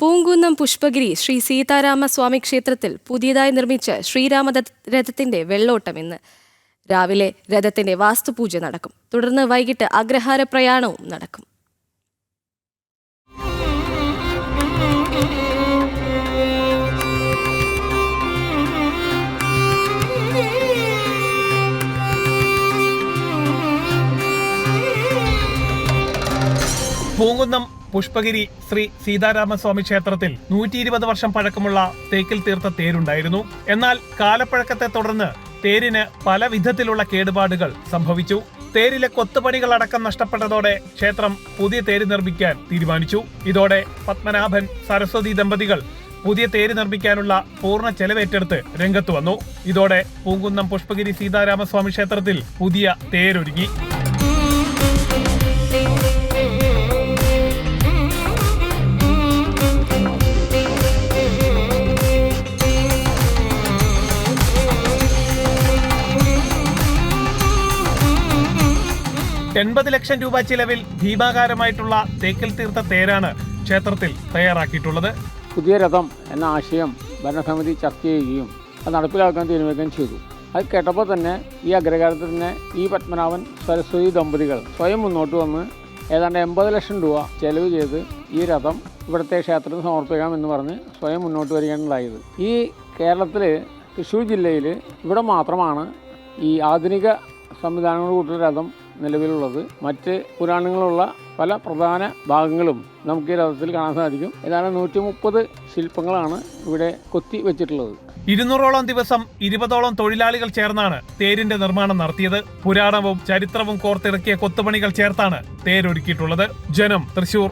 പൂങ്കുന്നം പുഷ്പഗിരി ശ്രീ സീതാരാമസ്വാമി ക്ഷേത്രത്തിൽ പുതിയതായി നിർമ്മിച്ച ശ്രീരാമരഥത്തിന്റെ വെള്ളോട്ടം ഇന്ന് രാവിലെ രഥത്തിന്റെ വാസ്തുപൂജ നടക്കും. തുടർന്ന് വൈകിട്ട് അഗ്രഹാര പ്രയാണവും നടക്കും. പൂങ്കുന്നം പുഷ്പഗിരി ശ്രീ സീതാരാമസ്വാമി ക്ഷേത്രത്തിൽ 120 വർഷം പഴക്കമുള്ള തേക്കിൽ തീർത്ത തേരുണ്ടായിരുന്നു. എന്നാൽ കാലപ്പഴക്കത്തെ തുടർന്ന് തേരിന് പല വിധത്തിലുള്ള കേടുപാടുകൾ സംഭവിച്ചു. തേരിലെ കൊത്തുപണികളടക്കം നഷ്ടപ്പെട്ടതോടെ ക്ഷേത്രം പുതിയ തേര് നിർമ്മിക്കാൻ തീരുമാനിച്ചു. ഇതോടെ പത്മനാഭൻ സരസ്വതി ദമ്പതികൾ പുതിയ തേര് നിർമ്മിക്കാനുള്ള പൂർണ്ണ ചെലവേറ്റെടുത്ത് രംഗത്ത് വന്നു. ഇതോടെ പൂങ്കുന്നം പുഷ്പഗിരി സീതാരാമസ്വാമി ക്ഷേത്രത്തിൽ പുതിയ തേരൊരുങ്ങി. $80 ലക്ഷം ചിലവിൽ ഭീമാകാരമായിട്ടുള്ള തേക്കിൽ തീർത്ത തേരാണ് ക്ഷേത്രത്തിൽ തയ്യാറാക്കിയിട്ടുള്ളത്. പുതിയ രഥം എന്ന ആശയം ഭരണസമിതി ചർച്ച ചെയ്യുകയും അത് നടപ്പിലാക്കാൻ തീരുമാനിക്കുകയും ചെയ്തു. അത് കേട്ടപ്പോൾ തന്നെ ഈ അഗ്രഹാരത്തിൽ തന്നെ ഈ പത്മനാഭൻ സരസ്വതി ദമ്പതികൾ സ്വയം മുന്നോട്ട് വന്ന് ഏതാണ്ട് 80 ലക്ഷം രൂപ ചെലവ് ചെയ്ത് ഈ രഥം ഇവിടുത്തെ ക്ഷേത്രത്തിന് സമർപ്പിക്കാമെന്ന് പറഞ്ഞ് സ്വയം മുന്നോട്ട് വരികയാണ് ഉണ്ടായത്. ഈ കേരളത്തിൽ തൃശ്ശൂർ ജില്ലയിൽ ഇവിടെ മാത്രമാണ് ഈ ആധുനിക സംവിധാനങ്ങൾ കൂട്ടുന്ന രഥം നിലവിലുള്ളത്. മറ്റ് പുരാണങ്ങളുള്ള പല പ്രധാന ഭാഗങ്ങളും നമുക്ക് ഈ രഥത്തിൽ കാണാൻ സാധിക്കും. ഏതാണ്ട് 130 ശില്പങ്ങളാണ് ഇവിടെ കൊത്തി വെച്ചിട്ടുള്ളത്. 200ഓളം ദിവസം 20ഓളം തൊഴിലാളികൾ ചേർന്നാണ് തേരിന്റെ നിർമ്മാണം നടത്തിയത്. പുരാണവും ചരിത്രവും കോർത്തിറക്കിയ കൊത്തുപണികൾ ചേർത്താണ് തേരൊരുക്കിയിട്ടുള്ളത്. ജനം, തൃശൂർ.